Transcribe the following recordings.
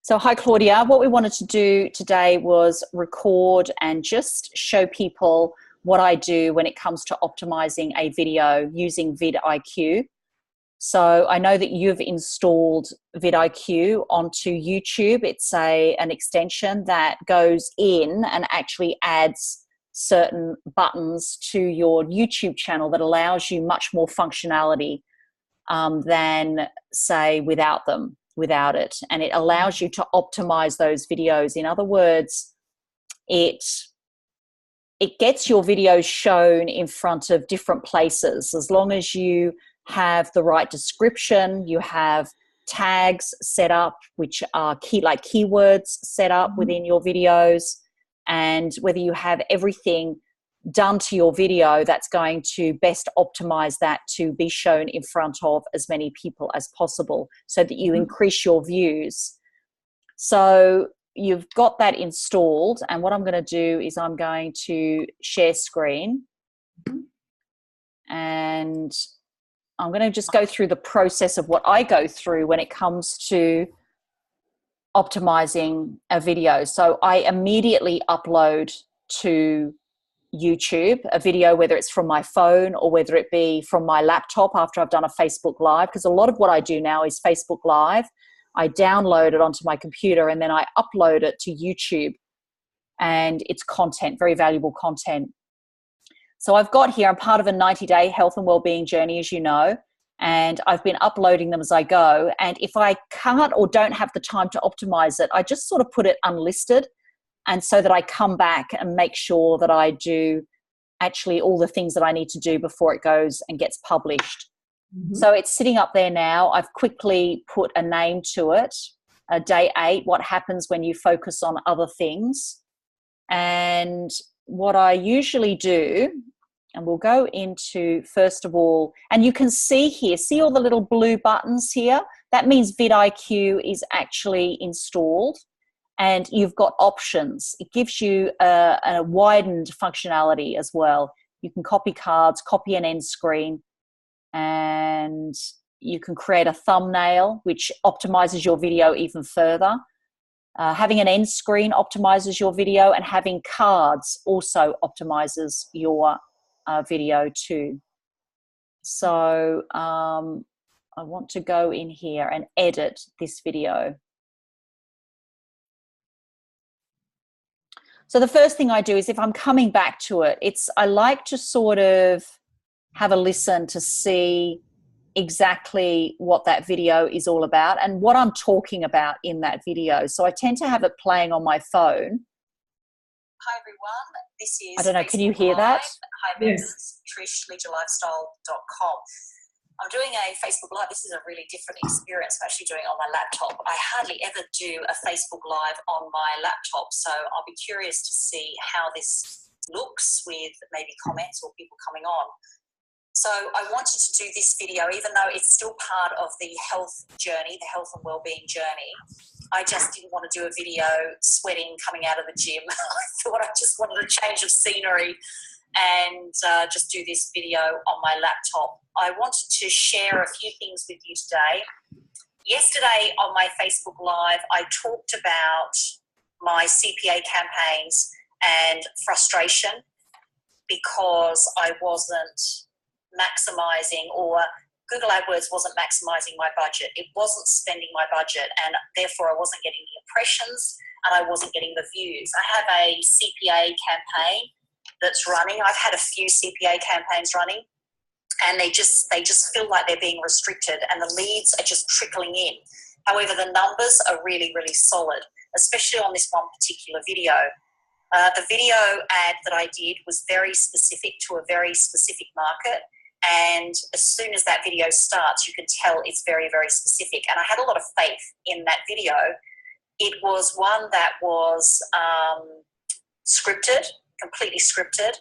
So hi, Claudia. What we wanted to do today was record and just show people what I do when it comes to optimizing a video using VidIQ. So I know that you've installed VidIQ onto YouTube. It's an extension that goes in and actually adds certain buttons to your YouTube channel that allows you much more functionality than, say, without it. And it allows you to optimize those videos. In other words, it gets your videos shown in front of different places. As long as you have the right description, you have tags set up, which are keywords set up within your videos, and whether you have everything done to your video that's going to best optimize that to be shown in front of as many people as possible so that you increase your views. So you've got that installed, and what I'm going to do is I'm going to share screen, and I'm going to just go through the process of what I go through when it comes to optimizing a video. So I immediately upload to YouTube a video, whether it's from my phone or whether it be from my laptop after I've done a Facebook Live, because a lot of what I do now is Facebook Live. I download it onto my computer and then I upload it to YouTube, and it's content, very valuable content. So I've got here, I'm part of a 90-day health and wellbeing journey, as you know, and I've been uploading them as I go. And if I can't or don't have the time to optimize it, I just sort of put it unlisted, and so that I come back and make sure that I do actually all the things that I need to do before it goes and gets published. So it's sitting up there now. I've quickly put a name to it, day 8, what happens when you focus on other things. And what I usually do, and we'll go into, first of all, and you can see here, see all the little blue buttons here? That means VidIQ is actually installed, and you've got options. It gives you a widened functionality as well. You can copy cards, copy an end screen, and you can create a thumbnail, which optimizes your video even further. Having an end screen optimizes your video, and having cards also optimizes your video too. So I want to go in here and edit this video. So the first thing I do is, if I'm coming back to it, I like to sort of have a listen to see exactly what that video is all about and what I'm talking about in that video. So I tend to have it playing on my phone. Hi everyone, this is, I don't know, can you hear that? Hi, this is Trish, leisureLifestyle.com. I'm doing a Facebook Live. This is a really different experience. I'm actually doing it on my laptop. I hardly ever do a Facebook Live on my laptop, so I'll be curious to see how this looks with maybe comments or people coming on. So I wanted to do this video, even though it's still part of the health journey, the health and wellbeing journey. I just didn't want to do a video sweating coming out of the gym. I thought I just wanted a change of scenery and just do this video on my laptop. I wanted to share a few things with you today. Yesterday on my Facebook Live, I talked about my CPA campaigns and frustration because I wasn't maximizing, or Google AdWords wasn't maximizing my budget. It wasn't spending my budget, and therefore I wasn't getting the impressions and I wasn't getting the views. I have a CPA campaign that's running. I've had a few CPA campaigns running, and they just feel like they're being restricted and the leads are just trickling in. However, the numbers are really, really solid, especially on this one particular video. The video ad that I did was very specific to a very specific market. And as soon as that video starts, you can tell it's very, very specific. And I had a lot of faith in that video. It was one that was scripted, completely scripted,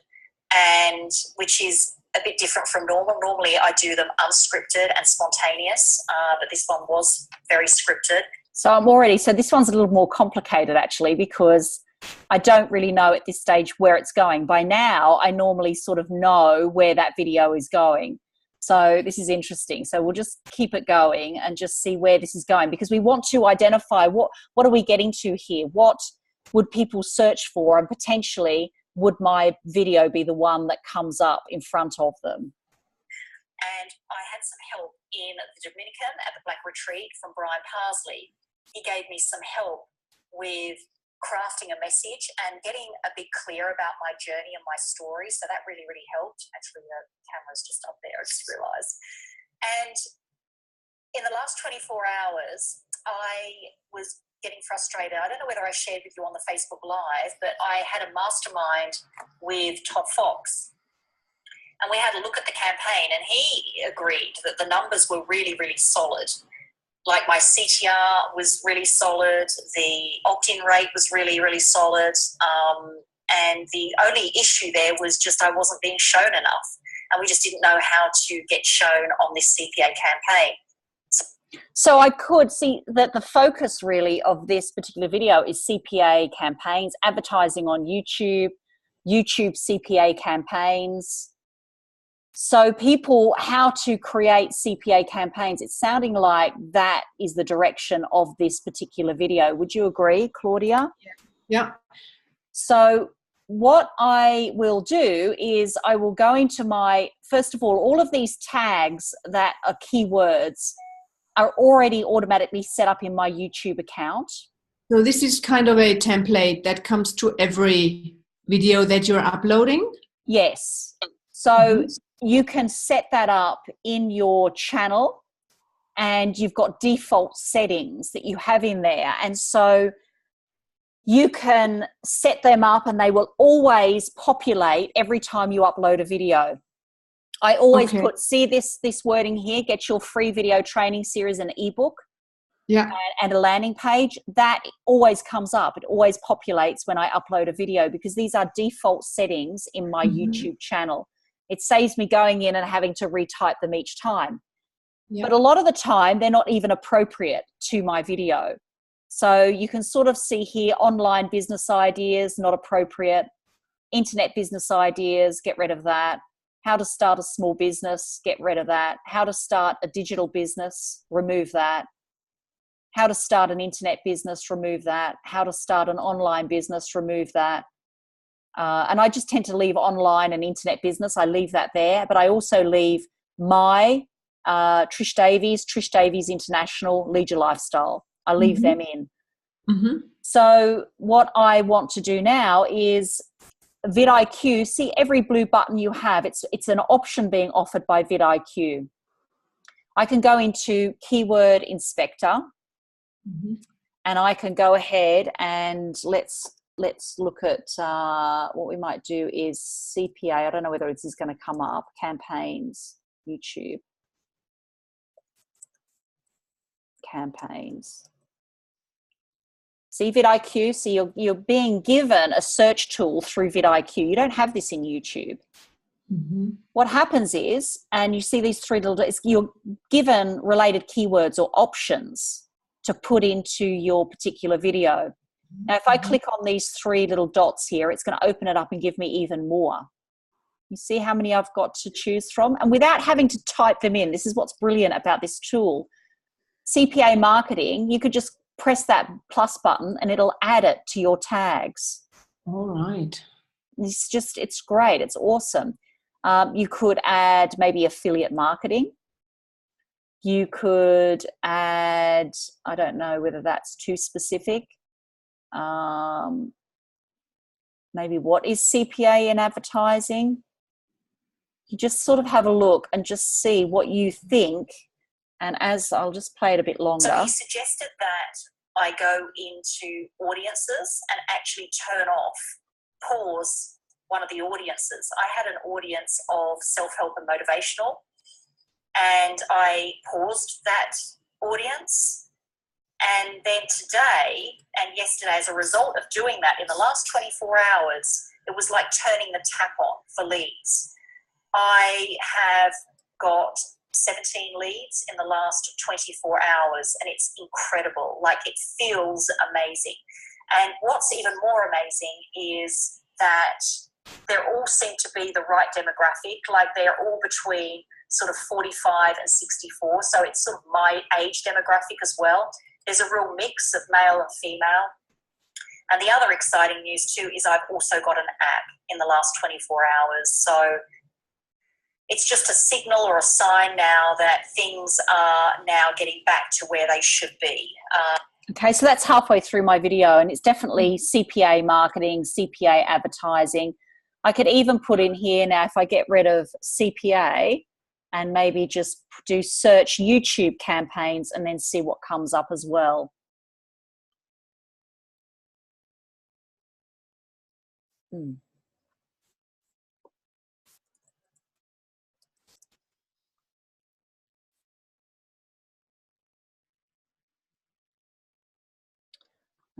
and which is a bit different from normal. Normally I do them unscripted and spontaneous, but this one was very scripted. So this one's a little more complicated actually, because I don't really know at this stage where it's going. By now, I normally sort of know where that video is going. So this is interesting. So we'll just keep it going and just see where this is going, because we want to identify what are we getting to here? What would people search for, and potentially would my video be the one that comes up in front of them? And I had some help in the Dominican at the Black Retreat from Brian Parsley. He gave me some help with crafting a message and getting a bit clear about my journey and my story. So that really, really helped. Actually, the camera's just up there, I just realised. And in the last 24 hours, I was getting frustrated. I don't know whether I shared with you on the Facebook Live, but I had a mastermind with Todd Fox. And we had a look at the campaign, and he agreed that the numbers were really, really solid. Like my CTR was really solid, the opt-in rate was really, really solid, and the only issue there was just I wasn't being shown enough, and we just didn't know how to get shown on this CPA campaign. So I could see that the focus really of this particular video is CPA campaigns, advertising on YouTube, YouTube CPA campaigns. So people, how to create CPA campaigns. It's sounding like that is the direction of this particular video. Would you agree, Claudia? Yeah. So what I will do is I will go into my, first of all of these tags that are keywords are already automatically set up in my YouTube account. So this is kind of a template that comes to every video that you're uploading? Yes. So you can set that up in your channel, and you've got default settings that you have in there. And so you can set them up and they will always populate every time you upload a video. I always put, see this wording here, get your free video training series and ebook. Yeah. And a landing page. That always comes up. It always populates when I upload a video, because these are default settings in my YouTube channel. It saves me going in and having to retype them each time. But a lot of the time, they're not even appropriate to my video. So you can sort of see here, online business ideas, not appropriate. Internet business ideas, get rid of that. How to start a small business, get rid of that. How to start a digital business, remove that. How to start an internet business, remove that. How to start an online business, remove that. And I just tend to leave online and internet business. I leave that there, but I also leave my Trish Davies International, Lead Your Lifestyle. I leave them in. So what I want to do now is VidIQ. See every blue button you have. It's an option being offered by VidIQ. I can go into Keyword Inspector, and I can go ahead and let's look at what we might do is CPA. I don't know whether this is going to come up. Campaigns, YouTube. Campaigns. See VidIQ. See, you're being given a search tool through VidIQ. You don't have this in YouTube. What happens is, and you see these three little, you're given related keywords or options to put into your particular video. Now, if I click on these three little dots here, it's going to open it up and give me even more. You see how many I've got to choose from? And without having to type them in, this is what's brilliant about this tool. CPA marketing, you could just press that plus button and it'll add it to your tags. All right. It's great. It's awesome. You could add maybe affiliate marketing. You could add, I don't know whether that's too specific. Maybe what is CPA in advertising? You just sort of have a look and just see what you think. And as I'll just play it a bit longer. So he suggested that I go into audiences and actually pause one of the audiences. I had an audience of self-help and motivational, and I paused that audience. And then today and yesterday, as a result of doing that, in the last 24 hours, it was like turning the tap on for leads. I have got 17 leads in the last 24 hours, and it's incredible. Like, it feels amazing. And what's even more amazing is that they all seem to be the right demographic. Like, they're all between sort of 45 and 64. So it's sort of my age demographic as well. There's a real mix of male and female. And the other exciting news too is I've also got an app in the last 24 hours. So it's just a signal or a sign now that things are now getting back to where they should be. Okay, so that's halfway through my video, and it's definitely CPA marketing, CPA advertising. I could even put in here now, if I get rid of CPA and maybe just do search YouTube campaigns and then see what comes up as well.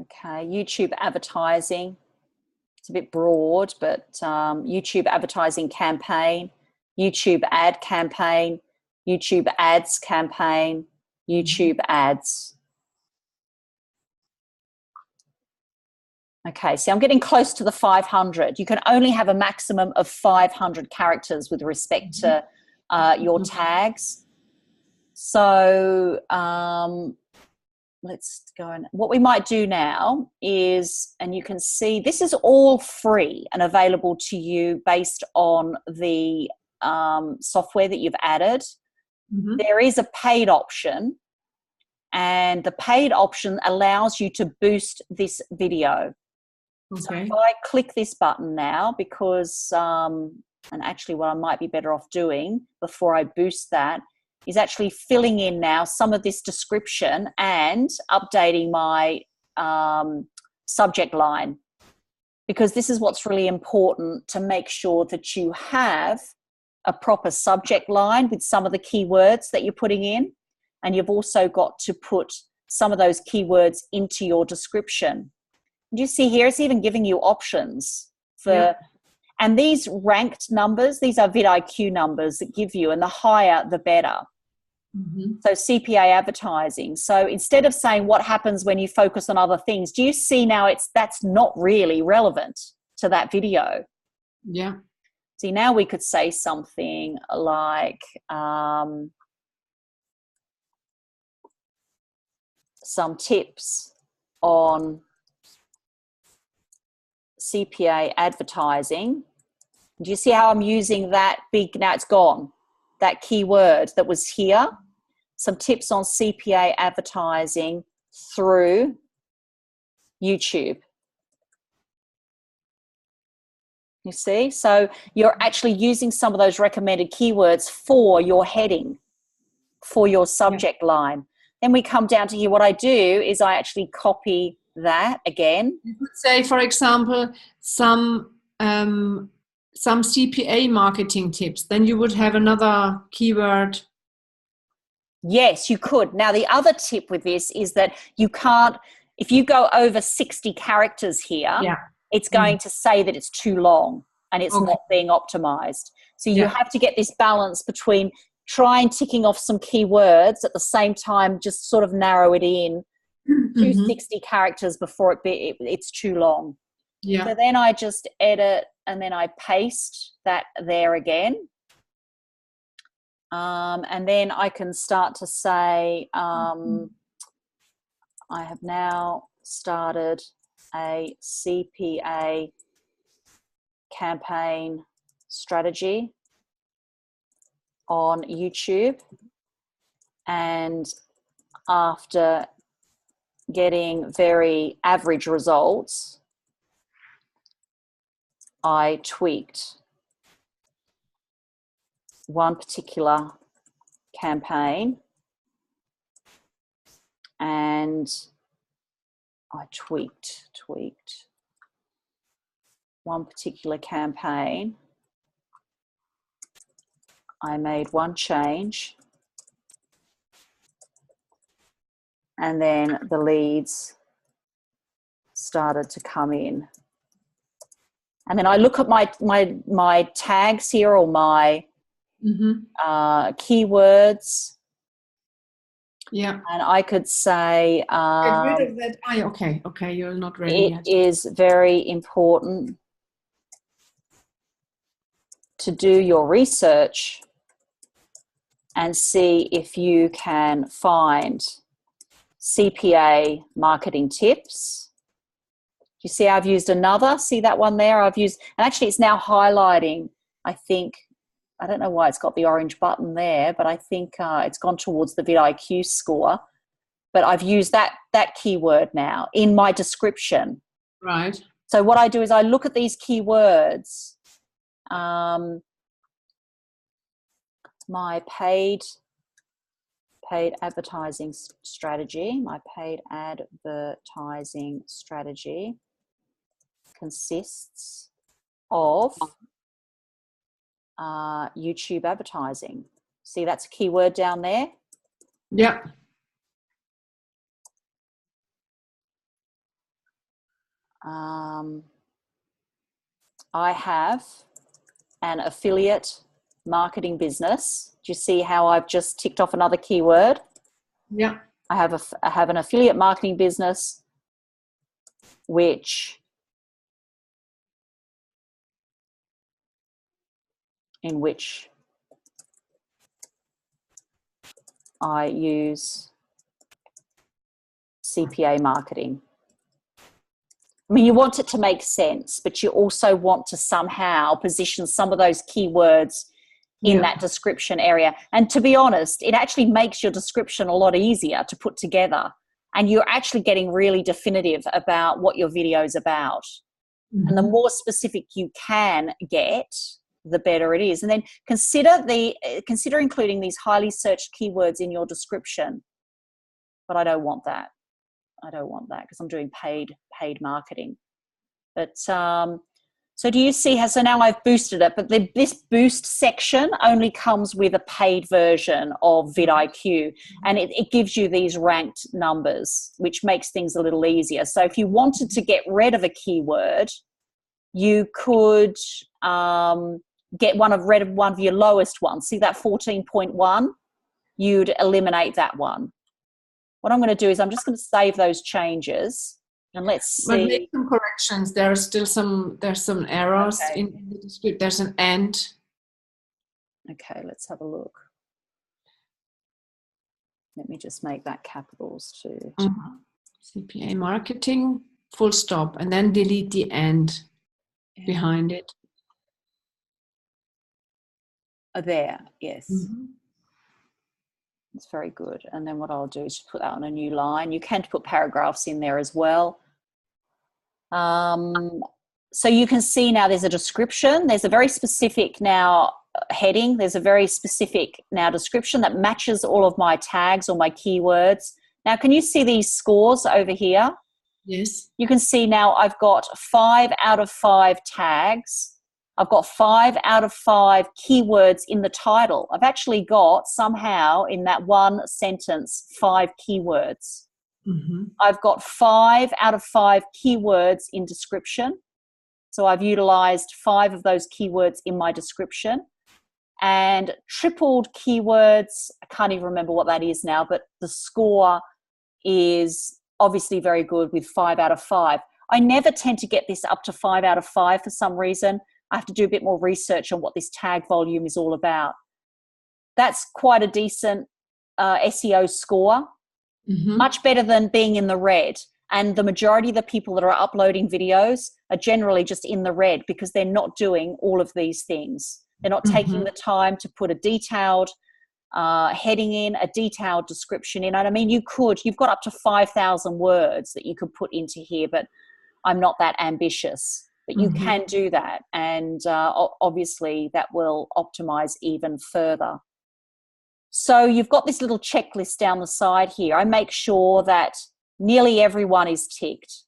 Okay, YouTube advertising. It's a bit broad, but YouTube advertising campaign, YouTube ad campaign, YouTube ads campaign, YouTube ads. Okay, see, I'm getting close to the 500. You can only have a maximum of 500 characters with respect to your tags. So let's go. And what we might do now is, and you can see this is all free and available to you based on the software that you've added. There is a paid option, and the paid option allows you to boost this video. So if I click this button now, because, and actually what I might be better off doing before I boost that is actually filling in now some of this description and updating my subject line, because this is what's really important, to make sure that you have a proper subject line with some of the keywords that you're putting in, and you've also got to put some of those keywords into your description. Do you see here, it's even giving you options for, and these ranked numbers, these are VidIQ numbers that give you, and the higher the better. So CPA advertising. So instead of saying what happens when you focus on other things, do you see now that's not really relevant to that video? Yeah. See, now we could say something like some tips on CPA advertising. Do you see how I'm using that big, now it's gone, that keyword that was here? Some tips on CPA advertising through YouTube. You see? So you're actually using some of those recommended keywords for your heading, for your subject line. Then we come down to here. What I do is I actually copy that again. You could say, for example, some CPA marketing tips. Then you would have another keyword. Yes, you could. Now, the other tip with this is that you can't, if you go over 60 characters here, it's going to say that it's too long and it's not being optimized. So you have to get this balance between trying ticking off some keywords at the same time, just sort of narrow it in to 60 characters before it's too long. So then I just edit and then I paste that there again. And then I can start to say, I have now started a CPA campaign strategy on YouTube. And after getting very average results, I tweaked one particular campaign and I tweaked one particular campaign. I made one change and then the leads started to come in. And then I look at my tags here, or my keywords. Yeah. And I could say, get rid of that. Okay, you're not ready yet. It is very important to do your research and see if you can find CPA marketing tips. You see I've used another, see that one there? I've used, and actually it's now highlighting, I think, I don't know why it's got the orange button there, but I think it's gone towards the VidIQ score. But I've used that keyword now in my description. Right. So what I do is I look at these keywords, my paid advertising strategy, consists of YouTube advertising. See, that's a keyword down there. Yeah. I have an affiliate marketing business. Do you see how I've just ticked off another keyword? Yeah. I have an affiliate marketing business in which I use CPA marketing. I mean, you want it to make sense, but you also want to somehow position some of those keywords in that description area. And to be honest, it actually makes your description a lot easier to put together. And you're actually getting really definitive about what your video is about. Mm-hmm. And the more specific you can get, the better it is. And then consider including these highly searched keywords in your description. But I don't want that. Because I'm doing paid marketing. But so do you see how, so now I've boosted it, but this boost section only comes with a paid version of VidIQ, and it gives you these ranked numbers, which makes things a little easier. So if you wanted to get rid of a keyword, you could get rid of one of your lowest ones. See that 14.1? You'd eliminate that one. What I'm going to do is I'm just going to save those changes and let's see. But make some corrections. There's some errors in the script. There's an and. Okay, let's have a look. Let me just make that capitals too. CPA marketing, full stop, and then delete the and behind it. There, yes. Mm-hmm. It's very good. And then what I'll do is put that on a new line. You can put paragraphs in there as well. So you can see now there's a description. There's a very specific now heading. There's a very specific now description that matches all of my tags or my keywords. Now, can you see these scores over here? Yes. You can see now I've got 5 out of 5 tags. I've got 5 out of 5 keywords in the title. I've actually got somehow in that one sentence 5 keywords. Mm-hmm. I've got 5 out of 5 keywords in description. So I've utilized 5 of those keywords in my description. And tripled keywords, I can't even remember what that is now, but the score is obviously very good with 5 out of 5. I never tend to get this up to 5 out of 5 for some reason. I have to do a bit more research on what this tag volume is all about. That's quite a decent SEO score, much better than being in the red. And the majority of the people that are uploading videos are generally just in the red because they're not doing all of these things. They're not taking the time to put a detailed heading in, a detailed description in. And I mean, you've got up to 5,000 words that you could put into here, but I'm not that ambitious. But you can do that, and obviously that will optimize even further. So you've got this little checklist down the side here. I make sure that nearly everyone is ticked.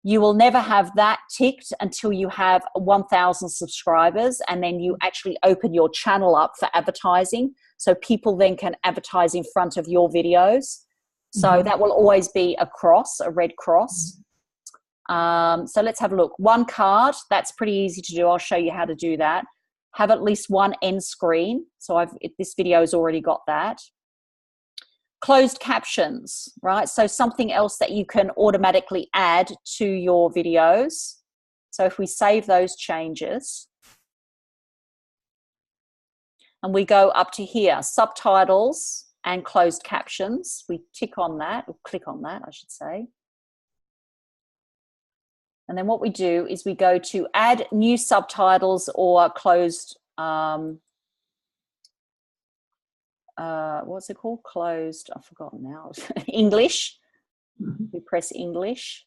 You will never have that ticked until you have 1,000 subscribers, and then you actually open your channel up for advertising, so people then can advertise in front of your videos. So that will always be a red cross. So let's have a look. One card, that's pretty easy to do. I'll show you how to do that. Have at least one end screen. So this video has already got that. Closed captions, right? So something else that you can automatically add to your videos. So if we save those changes. and we go up to here, subtitles and closed captions. We tick on that, or click on that, I should say. And then what we do is we go to add new subtitles or closed, what's it called? Closed, I've forgotten now. English. We press English.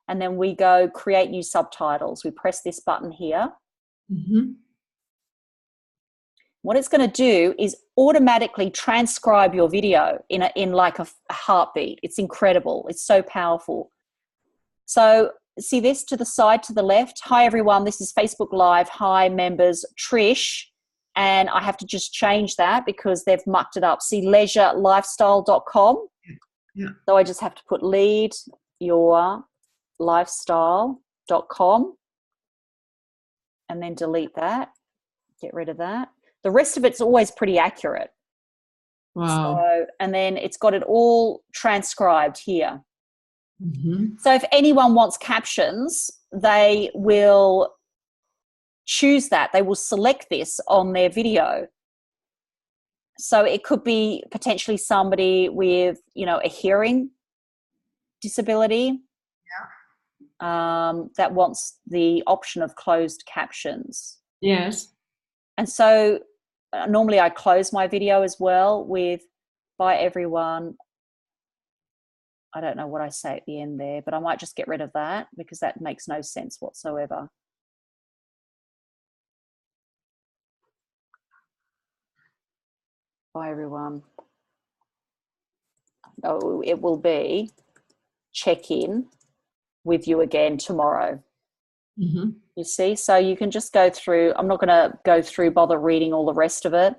And then we go create new subtitles. We press this button here. What it's going to do is automatically transcribe your video in like a heartbeat. It's incredible. It's so powerful. So see this to the side, to the left. Hi, everyone. This is Facebook Live. Hi, members. Trish. And I have to just change that because they've mucked it up. See, leisurelifestyle.com. Yeah. So I just have to put leadyourlifestyle.com and then delete that. Get rid of that. The rest of it's always pretty accurate. Wow. So, and then it's got it all transcribed here. So if anyone wants captions, they will choose that. They will select this on their video. So it could be potentially somebody with, a hearing disability that wants the option of closed captions. Yes. And so normally I close my video as well with bye everyone. I don't know what I say at the end there, but I might just get rid of that because that makes no sense whatsoever. Bye everyone. Oh, it will be check in with you again tomorrow. You see, so you can just go through. I'm not going to go through, bother reading all the rest of it.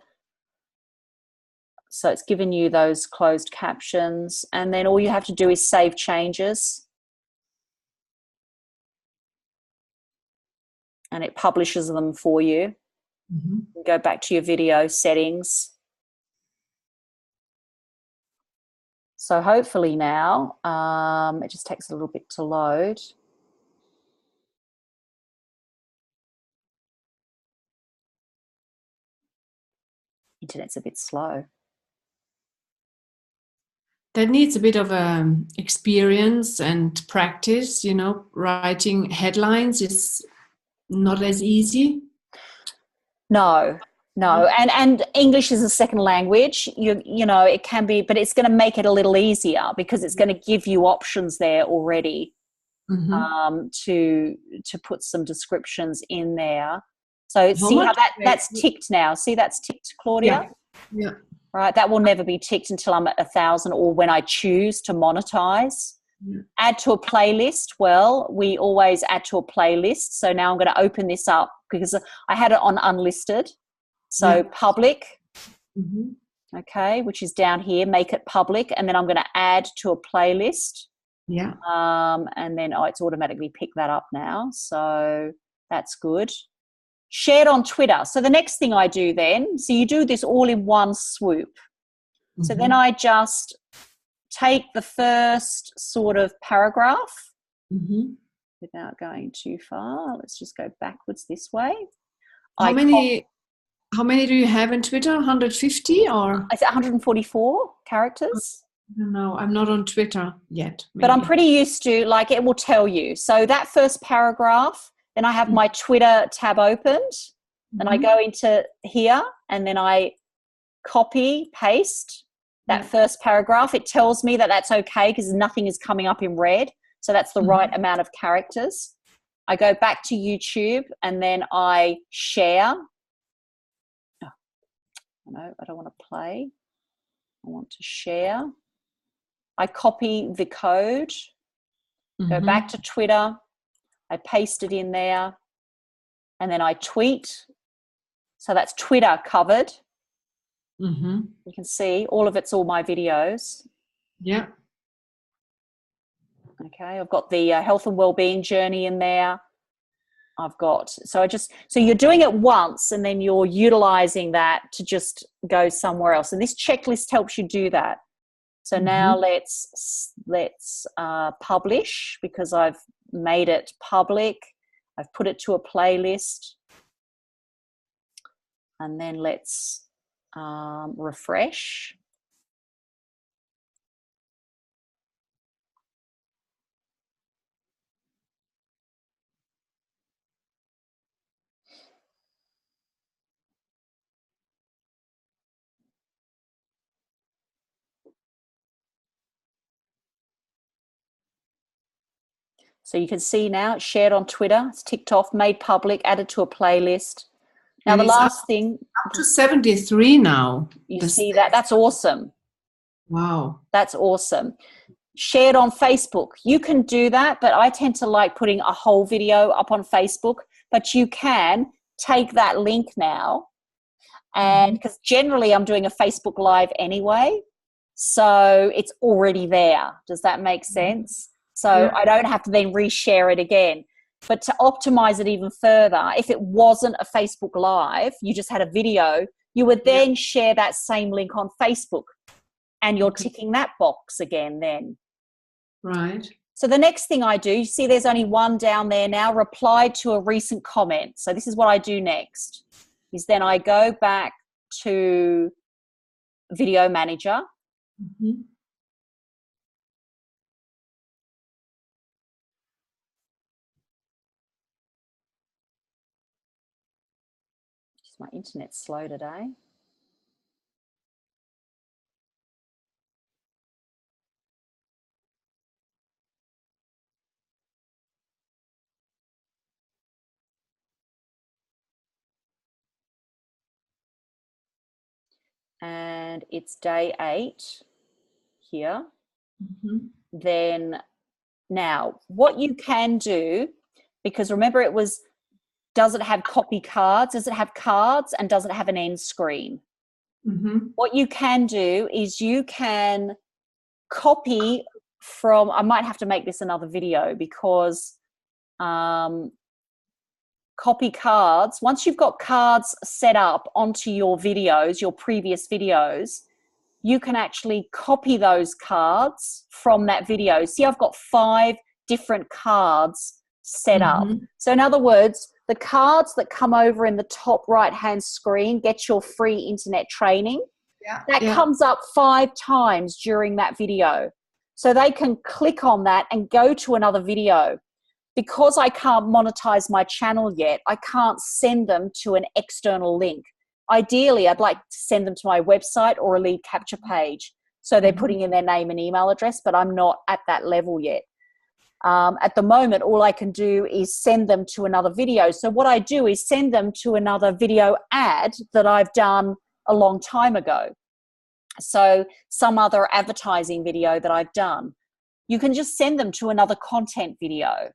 So it's given you those closed captions, and then all you have to do is save changes, and it publishes them for you. Go back to your video settings. So hopefully now, it just takes a little bit to load. Internet's a bit slow. That needs a bit of experience and practice, writing headlines is not as easy. No. And English is a second language. It can be, but it's going to make it a little easier because it's going to give you options there already to put some descriptions in there. So see how that's ticked now. See that's ticked, Claudia? Yeah. Right, that will never be ticked until I'm at 1,000 or when I choose to monetize. Add to a playlist. Well, we always add to a playlist. So now I'm going to open this up because I had it on unlisted. So public, okay, which is down here, make it public. And then I'm going to add to a playlist. Yeah. And then, it's automatically picked that up now. So that's good. Shared on Twitter. So the next thing I do then, so you do this all in one swoop. So then I just take the first sort of paragraph without going too far. Let's just go backwards this way. How many do you have in Twitter? 150 or? Is it 144 characters? I don't know. I'm not on Twitter yet. Maybe. But I'm pretty used to, it will tell you. So that first paragraph, then I have my Twitter tab opened and I go into here and then I copy, paste that first paragraph. It tells me that that's okay because nothing is coming up in red. So that's the right amount of characters. I go back to YouTube and then I share. Oh, no, I don't want to play. I want to share. I copy the code, go back to Twitter. I paste it in there and then I tweet. So that's Twitter covered. You can see all of it's all my videos. Yeah. Okay. I've got the health and wellbeing journey in there. So you're doing it once and then you're utilizing that to just go somewhere else. And this checklist helps you do that. So now let's publish because I've made it public. I've put it to a playlist. And then let's refresh. So you can see now it's shared on Twitter, it's ticked off, made public, added to a playlist. Now the last thing, up to 73 now. You see that? That's awesome. Wow. That's awesome. Shared on Facebook. You can do that, but I tend to like putting a whole video up on Facebook. But you can take that link now, and because generally I'm doing a Facebook Live anyway, so it's already there. Does that make sense? So I don't have to then reshare it again. But to optimize it even further, if it wasn't a Facebook Live, you just had a video, you would then share that same link on Facebook, and you're ticking that box again then. Right. So the next thing I do, you see there's only one down there now, replied to a recent comment. So this is what I do next, is then I go back to Video Manager. Just my internet's slow today. And it's day 8 here. Then now what you can do, because remember it was, does it have copy cards? Does it have cards? And does it have an end screen? What you can do is you can copy from, I might have to make this another video, because copy cards, once you've got cards set up onto your videos, your previous videos, you can actually copy those cards from that video. See, I've got 5 different cards set up. So in other words, the cards that come over in the top right-hand screen, get your free internet training, that comes up 5 times during that video. So they can click on that and go to another video. Because I can't monetize my channel yet, I can't send them to an external link. Ideally, I'd like to send them to my website or a lead capture page. So they're putting in their name and email address, but I'm not at that level yet. At the moment, all I can do is send them to another video. So what I do is send them to another video ad that I've done a long time ago. So some other advertising video that I've done. You can just send them to another content video.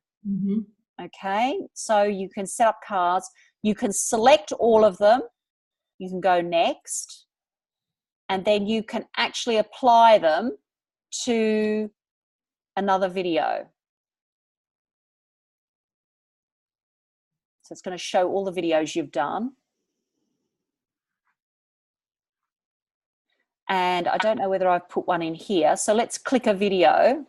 Okay, so you can set up cards. You can select all of them. You can go next. And then you can actually apply them to another video. So it's going to show all the videos you've done. And I don't know whether I've put one in here. So let's click a video.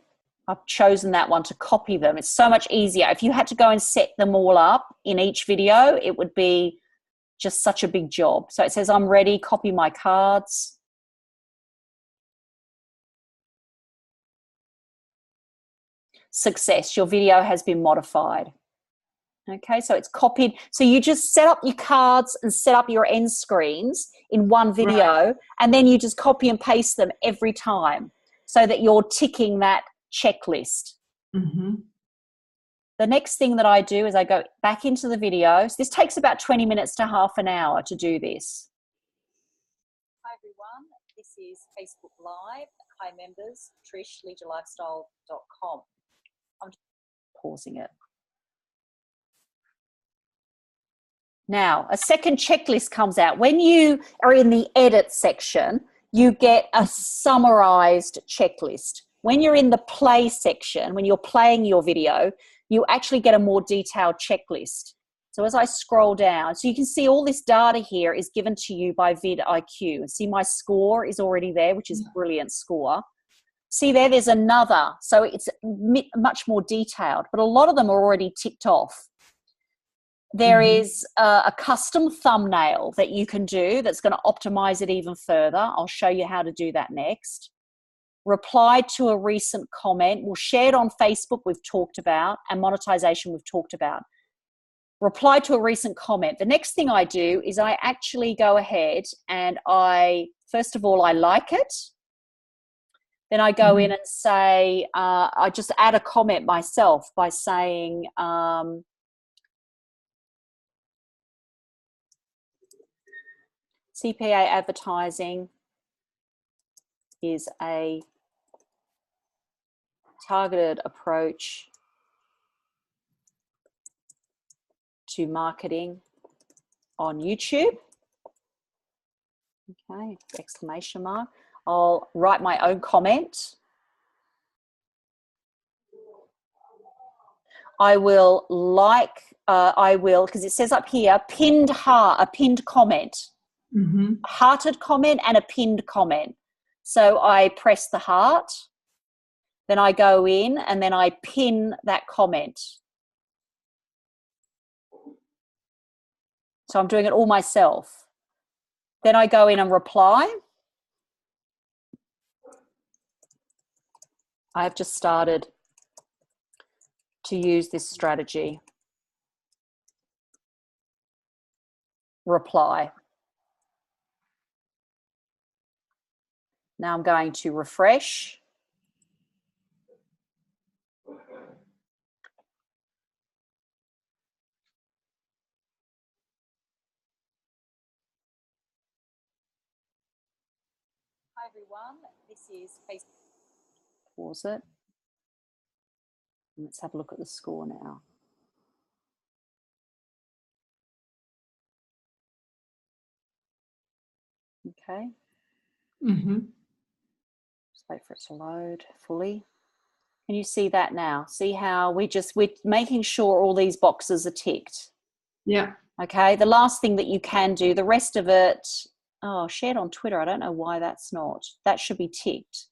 I've chosen that one to copy them. It's so much easier. If you had to go and set them all up in each video, it would be just such a big job. So it says, I'm ready, copy my cards. Success, your video has been modified. Okay, so it's copied. So you just set up your cards and set up your end screens in one video, and then you just copy and paste them every time so that you're ticking that checklist. The next thing that I do is I go back into the video. So this takes about 20 minutes to half an hour to do this. Hi everyone, this is Facebook Live. Hi members, Trish, leadyourlifestyle.com. I'm just pausing it. Now, a second checklist comes out. When you are in the edit section, you get a summarized checklist. When you're in the play section, when you're playing your video, you actually get a more detailed checklist. So as I scroll down, so you can see all this data here is given to you by VidIQ. And see my score is already there, which is a brilliant score. See there's another. So it's much more detailed, but a lot of them are already ticked off. there is a custom thumbnail that you can do that's going to optimize it even further. I'll show you how to do that next. Reply to a recent comment. We'll share it on Facebook, we've talked about, and monetization we've talked about. Reply to a recent comment. The next thing I do is I actually go ahead and first of all, I like it. Then I go in and say, I just add a comment myself by saying, CPA advertising is a targeted approach to marketing on YouTube. Okay, exclamation mark. I'll write my own comment. I will because it says up here, a pinned comment, hearted comment and a pinned comment. So I press the heart, then I go in and then I pin that comment. So I'm doing it all myself. Then I go in and reply. I have just started to use this strategy. Reply. Now I'm going to refresh. Hi everyone, this is Facebook. Pause it. Let's have a look at the score now. Okay. Just wait for it to load fully. Can you see that now? See how we're making sure all these boxes are ticked. Yeah. Okay. The last thing that you can do, the rest of it, shared on Twitter. I don't know why that's not. That should be ticked.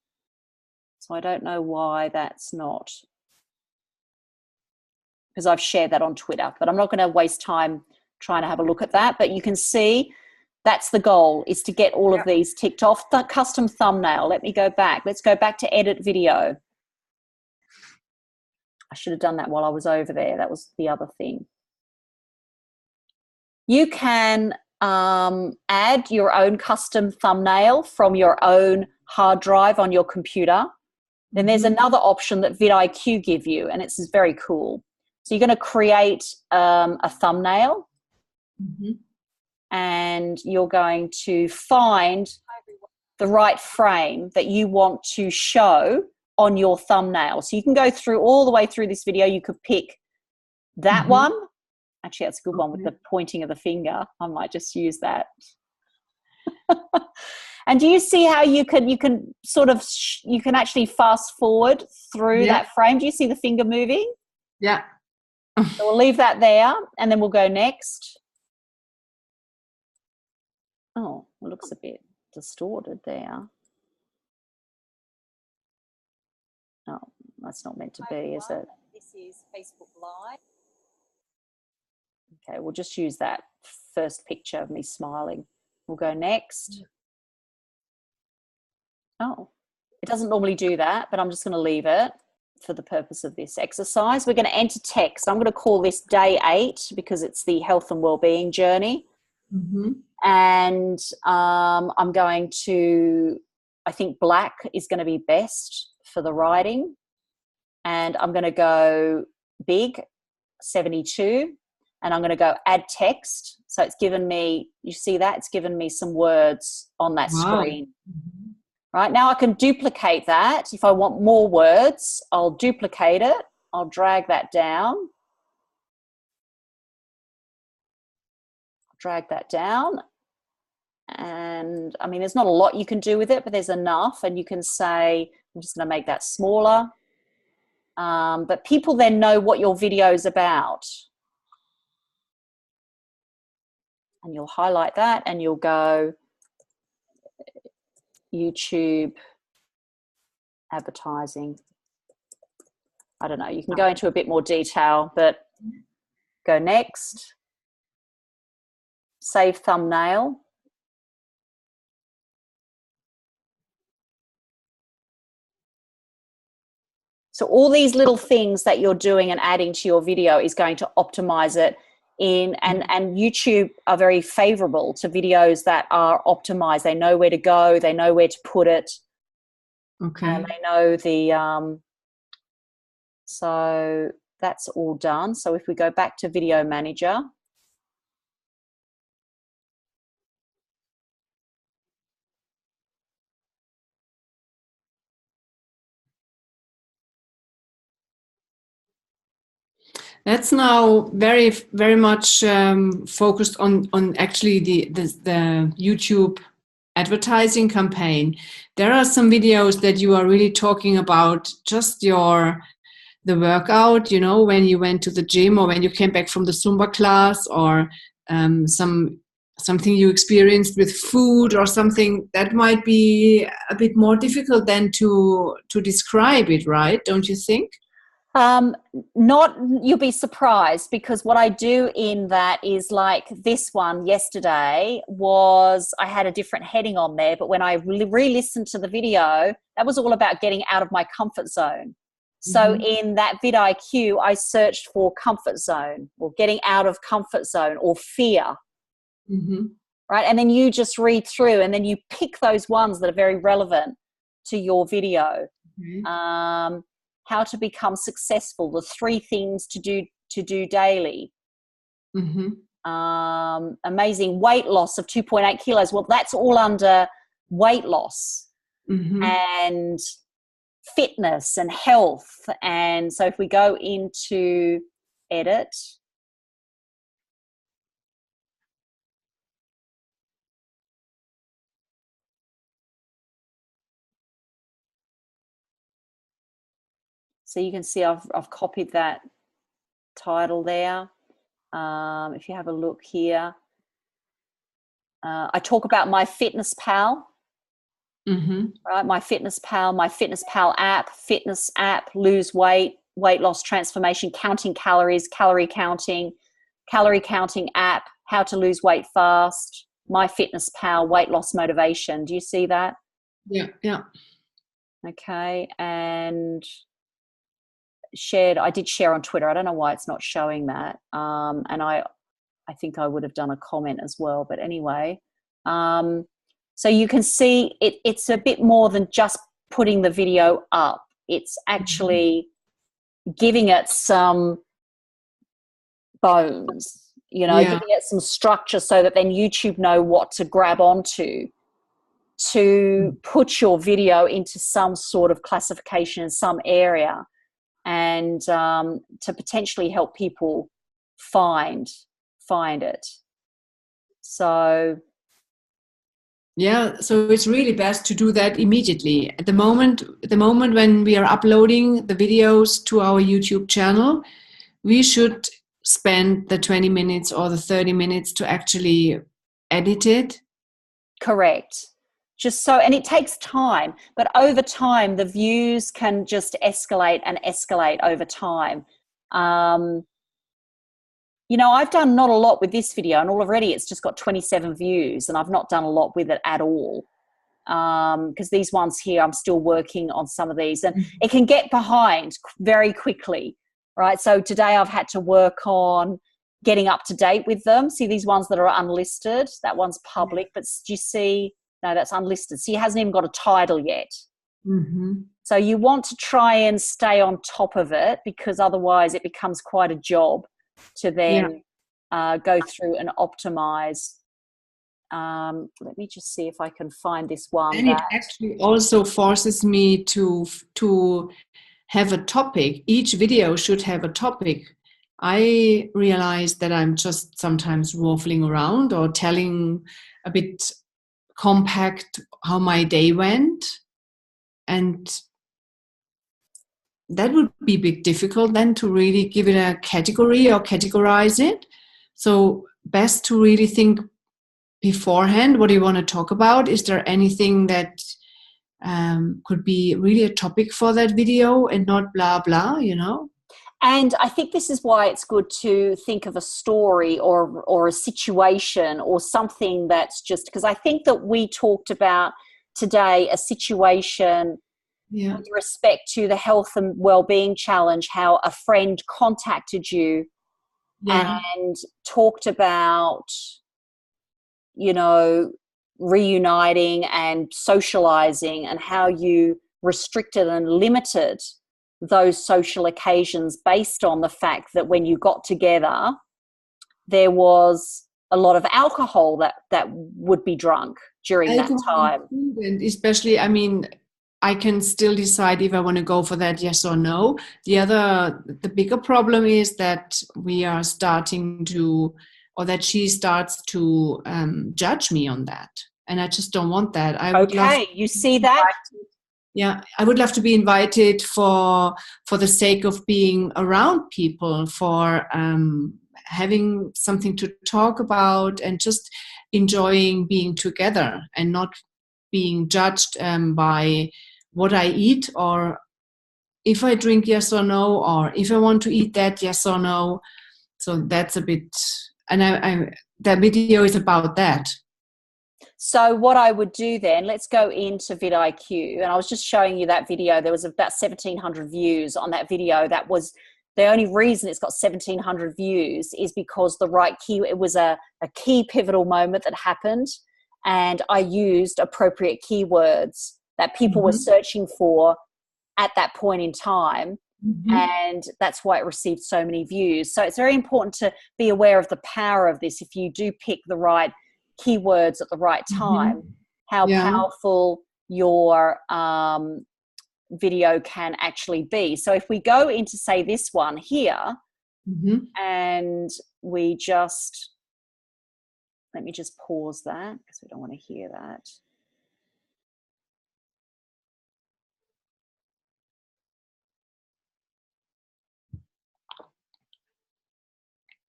So I don't know why that's not. Because I've shared that on Twitter, but I'm not going to waste time trying to have a look at that. But you can see that's the goal, is to get all of these ticked off. The custom thumbnail. Let me go back. Let's go back to edit video. I should have done that while I was over there. That was the other thing. You can add your own custom thumbnail from your own hard drive on your computer. Then there's another option that VidIQ give you, and it's very cool. So you're going to create a thumbnail, and you're going to find the right frame that you want to show on your thumbnail. So you can go through all the way through this video. You could pick that one. Actually, that's a good one with the pointing of the finger. I might just use that. And do you see how you can actually fast forward through that frame? Do you see the finger moving? Yeah. So we'll leave that there, and then we'll go next. Oh, it looks a bit distorted there. Oh, that's not meant to be, is it? This is Facebook Live. Okay, we'll just use that first picture of me smiling. We'll go next. Oh, it doesn't normally do that, but I'm just going to leave it for the purpose of this exercise. We're going to enter text. I'm going to call this day 8 because it's the health and well-being journey. And I'm going to, I think black is going to be best for the writing. And I'm going to go big, 72. And I'm going to go add text. So it's given me, you see that? It's given me some words on that screen. Right, now I can duplicate that. If I want more words, I'll duplicate it. I'll drag that down. Drag that down. And I mean, there's not a lot you can do with it, but there's enough. And you can say, I'm just going to make that smaller. But people then know what your video is about. And you'll highlight that and you'll go YouTube advertising. I don't know, you can go into a bit more detail, but go next. save thumbnail. So all these little things that you're doing and adding to your video is going to optimize it in, and YouTube are very favorable to videos that are optimized. They know where to go, they know where to put it. Okay. And they know the, so that's all done. So if we go back to Video Manager, that's now very, very much focused on actually the YouTube advertising campaign. There are some videos that you are really talking about just the workout, you know, when you went to the gym or when you came back from the Zumba class, or something you experienced with food or something that might be a bit more difficult than to describe it, right? Don't you think? Not, you'll be surprised, because what I do in that is, like this one yesterday was, I had a different heading on there, but when I re-listened to the video, that was all about getting out of my comfort zone. So in that VidIQ, I searched for comfort zone, or getting out of comfort zone, or fear. Right? And then you just read through, and then you pick those ones that are very relevant to your video. How to become successful, the 3 things to do daily. Amazing weight loss of 2.8 kilos. Well, that's all under weight loss and fitness and health. And so if we go into edit, so you can see I've copied that title there. If you have a look here, I talk about my Fitness Pal. Right, my Fitness Pal app, fitness app, lose weight, weight loss transformation, counting calories, calorie counting app, how to lose weight fast, my Fitness Pal, weight loss motivation. Do you see that? Yeah. Okay, and I did share on Twitter. I don't know why it's not showing that. And I think I would have done a comment as well. But anyway, so you can see it's a bit more than just putting the video up. It's actually giving it some bones, you know, giving it some structure, so that then YouTube know what to grab onto to put your video into some sort of classification in some area, and to potentially help people find it. So yeah, so it's really best to do that immediately. At the moment when we are uploading the videos to our YouTube channel, we should spend the 20 minutes or the 30 minutes to actually edit it. Correct. Just so, and it takes time, but over time the views can just escalate and escalate over time. You know, I've done not a lot with this video, and already it's just got 27 views, and I've not done a lot with it at all. Because these ones here, I'm still working on some of these, and it can get behind very quickly, right? So today I've had to work on getting up to date with them. See these ones that are unlisted? That one's public, but do you see? No, that's unlisted. See, it hasn't even got a title yet. So you want to try and stay on top of it, because otherwise it becomes quite a job to then go through and optimize. Let me just see if I can find this one. And it actually also forces me to have a topic. Each video should have a topic. I realize that I'm just sometimes waffling around or telling a bit compact how my day went, and that would be a bit difficult then to really give it a category or categorize it. So best to really think beforehand, what do you want to talk about? Is there anything that could be really a topic for that video, and not blah blah, you know? And I think this is why it's good to think of a story or a situation or something that's just, because I think that we talked about today a situation with respect to the health and well-being challenge, how a friend contacted you and talked about, you know, reuniting and socializing, and how you restricted and limited those social occasions based on the fact that when you got together, there was a lot of alcohol that would be drunk during that time. And especially, I mean, I can still decide if I want to go for that, yes or no. The bigger problem is that we are starting to, or that she starts to judge me on that. And I just don't want that. I would love you see that? Yeah, I would love to be invited for the sake of being around people, for having something to talk about, and just enjoying being together, and not being judged by what I eat, or if I drink, yes or no, or if I want to eat that, yes or no. So that's a bit, and that video is about that. So what I would do then, let's go into VidIQ. And I was just showing you that video. There was about 1,700 views on that video. That was the only reason it's got 1,700 views is because the right key, it was a key pivotal moment that happened. And I used appropriate keywords that people were searching for at that point in time. And that's why it received so many views. So it's very important to be aware of the power of this. If you do pick the right keywords at the right time, how powerful your video can actually be. So if we go into, say, this one here, and we just, let me just pause that because we don't want to hear that.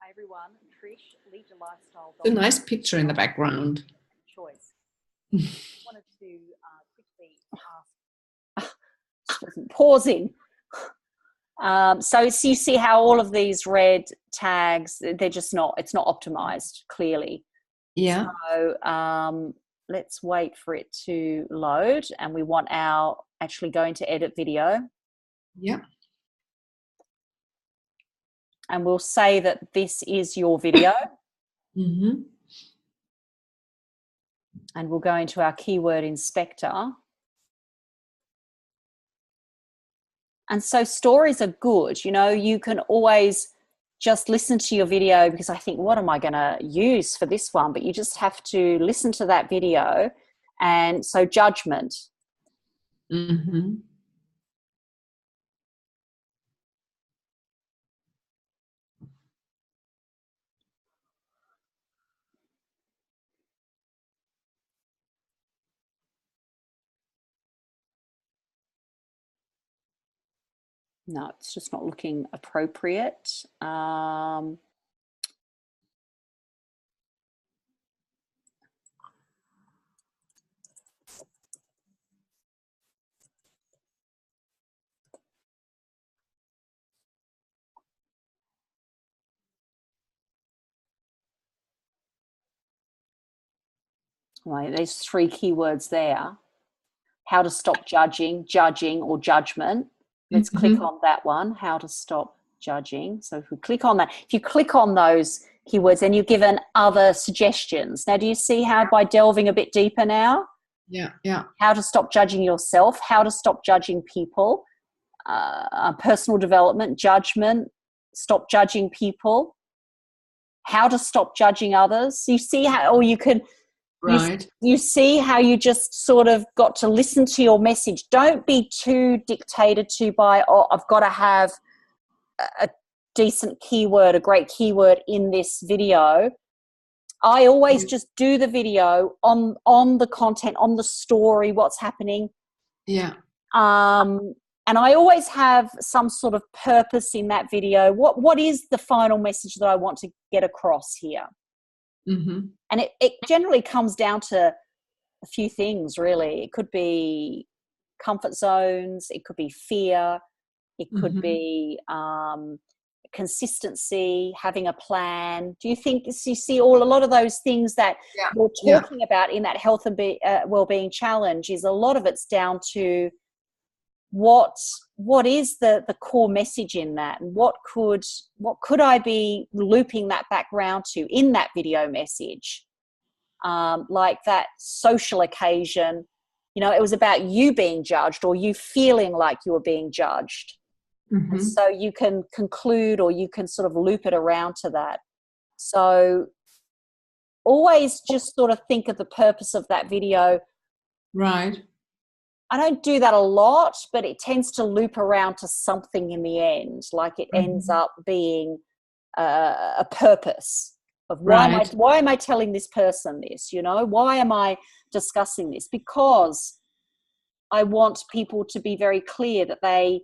Hi everyone, Trish, Lead Your Lifestyle. It's a nice picture in the background. Choice. I wanted to quickly ask, just wasn't pausing. So you see how all of these red tags, they're just not, it's not optimized clearly. Yeah. So let's wait for it to load, and we want our, actually going to edit video. Yeah. And we'll say that this is your video. And we'll go into our keyword inspector. And so stories are good. You know, you can always just listen to your video, because I think, what am I going to use for this one? But you just have to listen to that video. And so judgment. No, it's just not looking appropriate. Right, there's 3 keywords there. How to stop judging, judging, or judgment. Let's click on that one, how to stop judging. So if we click on that, if you click on those keywords, then you're given other suggestions. Now, do you see how by delving a bit deeper now? Yeah. How to stop judging yourself, how to stop judging people, personal development, judgment, stop judging people, how to stop judging others. You see how, or you can, you see how you just sort of got to listen to your message. Don't be too dictated to by, oh, I've got to have a decent keyword, a great keyword in this video. I always just do the video on the content, on the story, what's happening. Yeah. And I always have some sort of purpose in that video. What is the final message that I want to get across here? And it generally comes down to a few things, really. It could be comfort zones. It could be fear. It could be consistency, having a plan. Do you think you see a lot of those things that we're talking about in that health and well-being challenge? Is a lot of it's down to what is the core message in that, and what could I be looping that back round to in that video message, like that social occasion. It was about you being judged, or you feeling like you were being judged. And so you can conclude, or you can sort of loop it around to that. So always just sort of think of the purpose of that video. Right. I don't do that a lot, but it tends to loop around to something in the end. Like it ends up being a purpose of why am I telling this person this? Why am I discussing this? Because I want people to be very clear that they,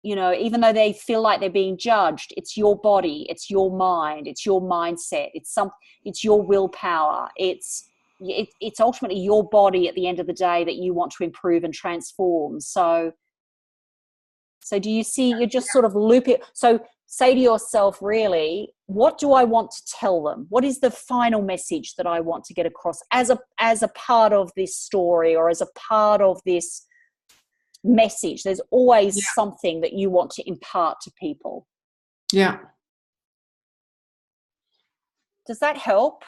even though they feel like they're being judged, it's your body, it's your mind, it's your mindset, it's your willpower, it's ultimately your body at the end of the day that you want to improve and transform. So do you see, you just sort of loop it. So say to yourself, really, what do I want to tell them? What is the final message that I want to get across as a part of this story, or as a part of this message? There's always something that you want to impart to people. Yeah. Does that help?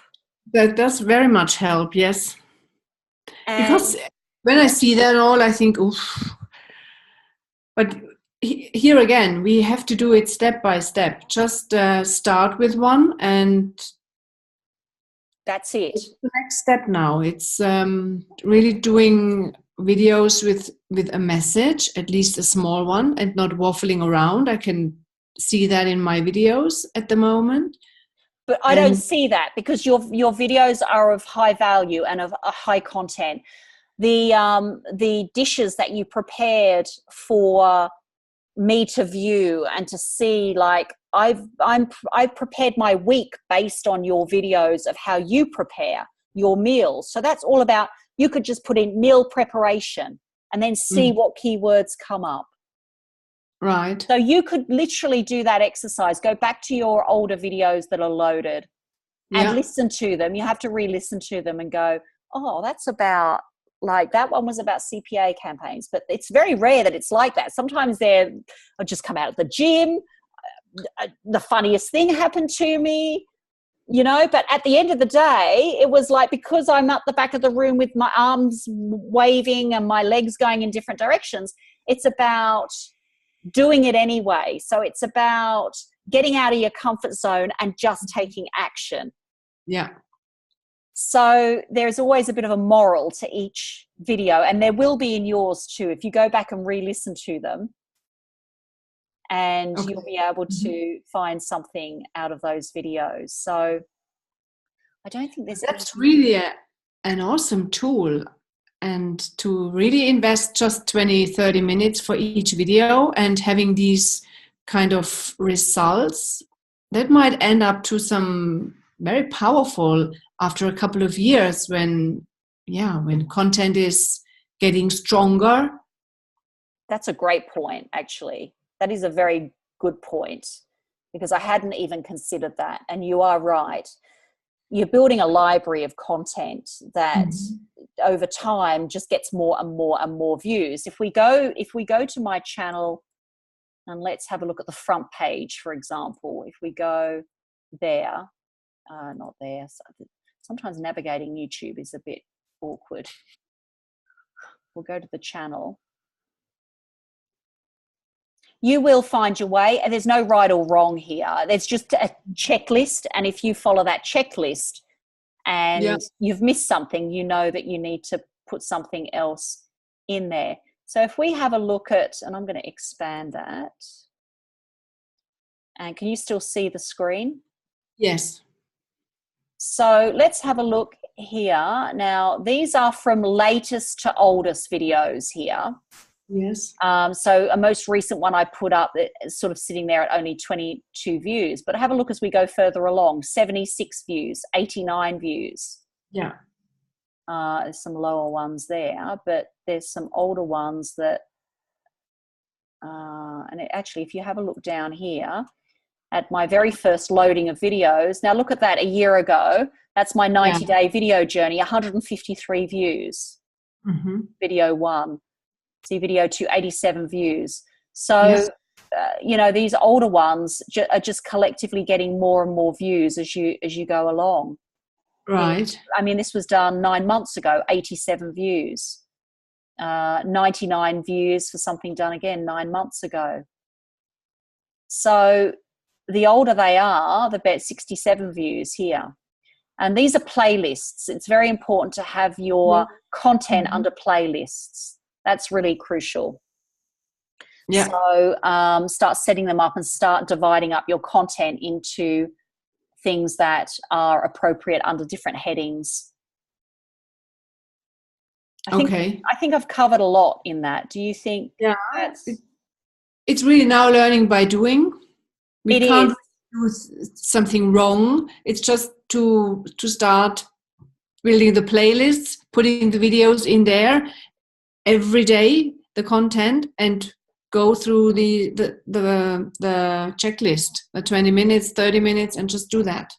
That does very much help, yes. Because when I see that all, I think, oof. But here again, we have to do it step by step. Just start with one, and that's it. It's the next step now. It's really doing videos with a message, at least a small one, and not waffling around. I can see that in my videos at the moment. But I don't see that, because your videos are of high value and of a high content. The dishes that you prepared for me to view and to see, like I've prepared my week based on your videos of how you prepare your meals. So that's all about, you could just put in meal preparation and then see what keywords come up. Right. So you could literally do that exercise. Go back to your older videos that are loaded and listen to them. You have to re-listen to them and go, oh, that's about, like, that one was about CPA campaigns. But it's very rare that it's like that. Sometimes I'll just come out of the gym. The funniest thing happened to me, but at the end of the day, it was like, because I'm at the back of the room with my arms waving and my legs going in different directions, it's about doing it anyway. So it's about getting out of your comfort zone and just taking action. Yeah. So there's always a bit of a moral to each video, and there will be in yours too, if you go back and re-listen to them, and you'll be able to find something out of those videos. So I don't think that's really an awesome tool. And to really invest just 20-30 minutes for each video and having these kind of results, that might end up to some very powerful after a couple of years, when content is getting stronger. That's a great point, actually. That is a very good point, because I hadn't even considered that. And you are right. You're building a library of content that over time just gets more and more and more views. If we go to my channel, and let's have a look at the front page, for example. If we go there, not there. Sometimes navigating YouTube is a bit awkward. We'll go to the channel. You will find your way, and there's no right or wrong here. There's just a checklist, and if you follow that checklist and you've missed something, you know that you need to put something else in there. So if we have a look at, and I'm going to expand that, and can you still see the screen? Yes. So let's have a look here. Now, these are from latest to oldest videos here. Yes. So a most recent one I put up is sort of sitting there at only 22 views. But have a look as we go further along. 76 views, 89 views. Yeah. There's some lower ones there, but there's some older ones that and actually, if you have a look down here at my very first loading of videos, now look at that, a year ago, that's my 90-day video journey, 153 views. Video 1. See video 2, 87 views. So, these older ones are just collectively getting more and more views as you go along. Right. I mean, this was done 9 months ago, 87 views. 99 views for something done again 9 months ago. So the older they are, the better. 67 views here. And these are playlists. It's very important to have your content under playlists. That's really crucial. Yeah. So start setting them up and start dividing up your content into things that are appropriate under different headings. I think I've covered a lot in that. Do you think? Yeah. It's really now learning by doing. We can't do something wrong. It's just to start building the playlists, putting the videos in there every day, the content, and go through the checklist, the 20 minutes, 30 minutes, and just do that.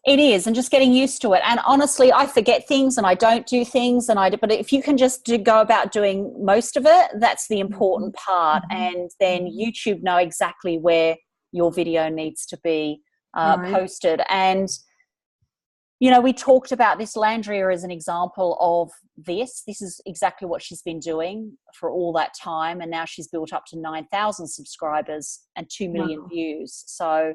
It is, and just getting used to it. And honestly, I forget things and I don't do things, but if you can just go about doing most of it, that's the important part. And then YouTube know exactly where your video needs to be posted. And we talked about this. Landria as an example of this. This is exactly what she's been doing for all that time. And now she's built up to 9,000 subscribers and 2 million views. So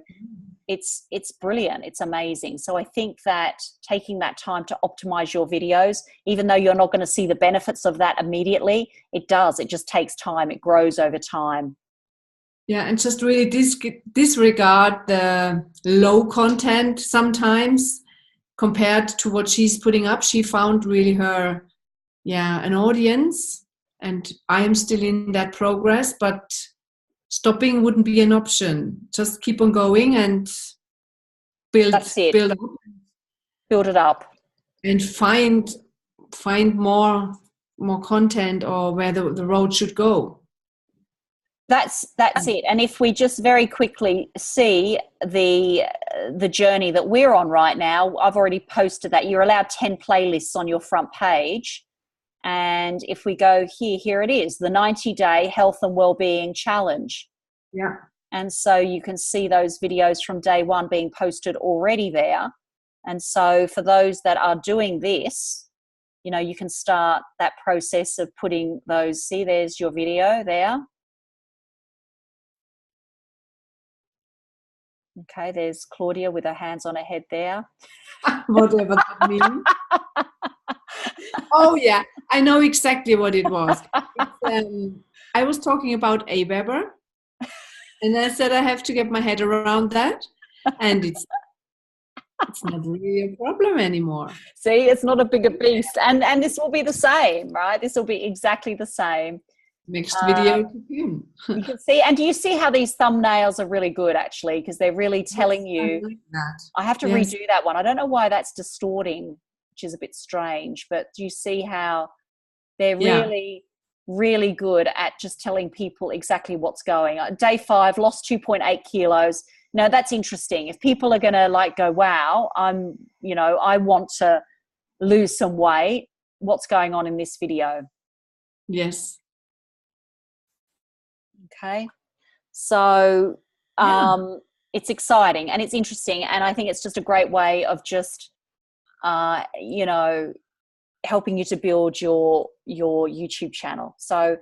it's brilliant. It's amazing. So I think that taking that time to optimize your videos, even though you're not going to see the benefits of that immediately, it does. It just takes time. It grows over time. Yeah, and just really disregard the low content sometimes. Compared to what she's putting up, she found really an audience, and I am still in that progress, but stopping wouldn't be an option. Just keep on going and build it up, and find more content, or where the road should go. That's it. And if we just very quickly see the journey that we're on right now, I've already posted that. You're allowed 10 playlists on your front page. And if we go here it is, the 90-day health and wellbeing challenge. Yeah. And so you can see those videos from day one being posted already there. And so for those that are doing this, you can start that process of putting those, see, there's your video there. Okay, there's Claudia with her hands on her head there. Whatever that means. Oh, yeah, I know exactly what it was. I was talking about AWeber, and I said I have to get my head around that, and it's not really a problem anymore. See, it's not a bigger beast, and this will be the same, right? This will be exactly the same. Next video to him. You can see, and do you see how these thumbnails are really good, actually, because they're really telling you. I like that. I have to redo that one. I don't know why that's distorting, which is a bit strange, but do you see how they're really, really good at just telling people exactly what's going on? Day 5, lost 2.8 kilos. Now that's interesting. If people are going to go, wow, I want to lose some weight. What's going on in this video? Yes. Okay, so it's exciting and it's interesting, and I think it's just a great way of just helping you to build your YouTube channel. So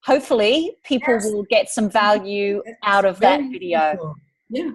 hopefully people will get some value out of that video. Yeah,